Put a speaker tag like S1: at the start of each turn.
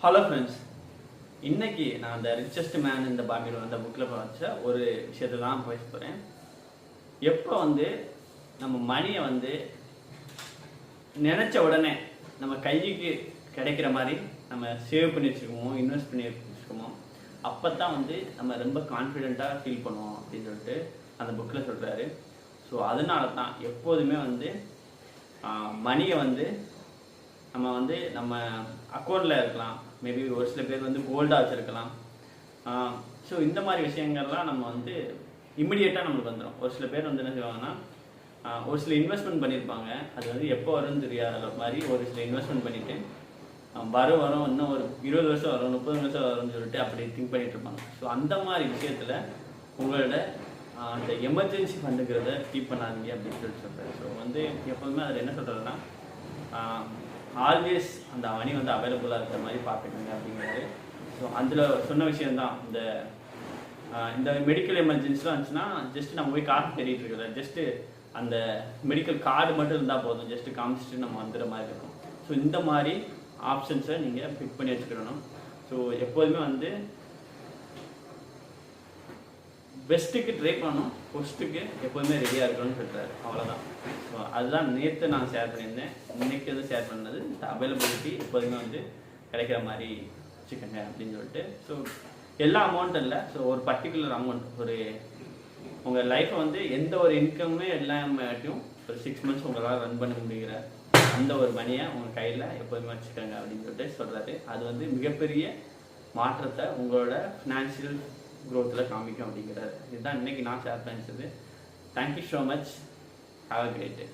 S1: Hello friends, இன்னைக்கு நான் அந்த ரிச்சஸ்ட் மேன் இந்த பாபிலோன் அந்த புக்கில் படித்த ஒரு விஷயத்தை தான் பேச போகிறேன். எப்போ நம்ம மணியை நினச்ச உடனே நம்ம கைக்கு கிடைக்கிற மாதிரி நம்ம சேவ் பண்ணி வச்சுக்கோமோ, இன்வெஸ்ட் பண்ணி வச்சுக்கோமோ, அப்போ தான் நம்ம ரொம்ப கான்ஃபிடெண்ட்டாக ஃபீல் பண்ணுவோம் அப்படின்னு சொல்லிட்டு அந்த புக்கில் சொல்கிறாரு. ஸோ அதனால தான் எப்போதுமே மணியை நம்ம நம்ம அக்கௌண்ட்டில் இருக்கலாம், மேபி ஒரு சில பேர் கோல்டாக வச்சுருக்கலாம். ஸோ இந்த மாதிரி விஷயங்கள்லாம் நம்ம இம்மிடியேட்டாக நம்மளுக்கு வந்துடும். ஒரு சில பேர் என்ன செய்வாங்கன்னா, ஒரு சில இன்வெஸ்ட்மெண்ட் பண்ணியிருப்பாங்க, அது எப்போ வரும்னு தெரியாத மாதிரி ஒரு சில இன்வெஸ்ட்மெண்ட் பண்ணிவிட்டு வரும் இன்னும் ஒரு 20 வருஷம் வரும், 30 வருஷம் வரும்னு சொல்லிட்டு அப்படி திங்க் பண்ணிட்டு இருப்பாங்க. ஸோ அந்த மாதிரி விஷயத்தில் உங்களோட அந்த எமர்ஜென்சி ஃபண்டுங்கிறத கீப் பண்ணாதீங்க அப்படின்னு சொல்கிறாரு. ஸோ எப்போதுமே அதில் என்ன சொல்கிறதுனா, ஆல்வேஸ் அந்த மணி அவைலபிளாக இருக்கிற மாதிரி பார்த்துக்கோங்க அப்படிங்கிறது. ஸோ அதில் சொன்ன விஷயந்தான், இந்த மெடிக்கல் எமர்ஜென்சிலாம் இருந்துச்சுன்னா ஜஸ்ட் நம்ம போய் காசு தேடிட்டு இருக்கிறத, ஜஸ்ட்டு அந்த மெடிக்கல் கார்டு மட்டும் இருந்தால் போதும், ஜஸ்ட்டு காமிச்சிட்டு நம்ம வந்துடுற மாதிரி இருக்கும். ஸோ இந்த மாதிரி ஆப்ஷன்ஸை நீங்கள் பிக் பண்ணி வச்சுக்கிடணும். ஸோ எப்போதுமே பெஸ்ட்டுக்கு ட்ரை பண்ணணும், ஃபஸ்ட்டுக்கு எப்போதுமே ரெடியாக இருக்கணும்னு சொல்கிறாரு. அவ்வளோதான். ஸோ அதுதான் நேற்று நான் ஷேர் பண்ணியிருந்தேன். இன்றைக்கி ஷேர் பண்ணது இந்த அவைலபிலிட்டி எப்போதுமே கிடைக்கிற மாதிரி வச்சுக்கோங்க அப்படின்னு சொல்லிட்டு. ஸோ எல்லா அமௌண்ட்டும் இல்லை, ஸோ ஒரு பர்டிகுலர் அமௌண்ட், ஒரு உங்கள் லைஃப்பை எந்த ஒரு இன்கம்மே எல்லாமேட்டையும் ஒரு 6 மந்த்ஸ் உங்களால் ரன் பண்ண முடிகிற அந்த ஒரு மணியை உங்கள் கையில் எப்போதுமே வச்சுக்கோங்க அப்படின்னு சொல்லிட்டு சொல்கிறாரு. அது மிகப்பெரிய மாற்றத்தை உங்களோட ஃபினான்ஷியல் க்ரோத்தில் காமிக்கும் அப்படிங்கிறாரு. இதுதான் இன்றைக்கி நான் ஷேர் பண்ணிச்சது. Thank you so much. Have a great day.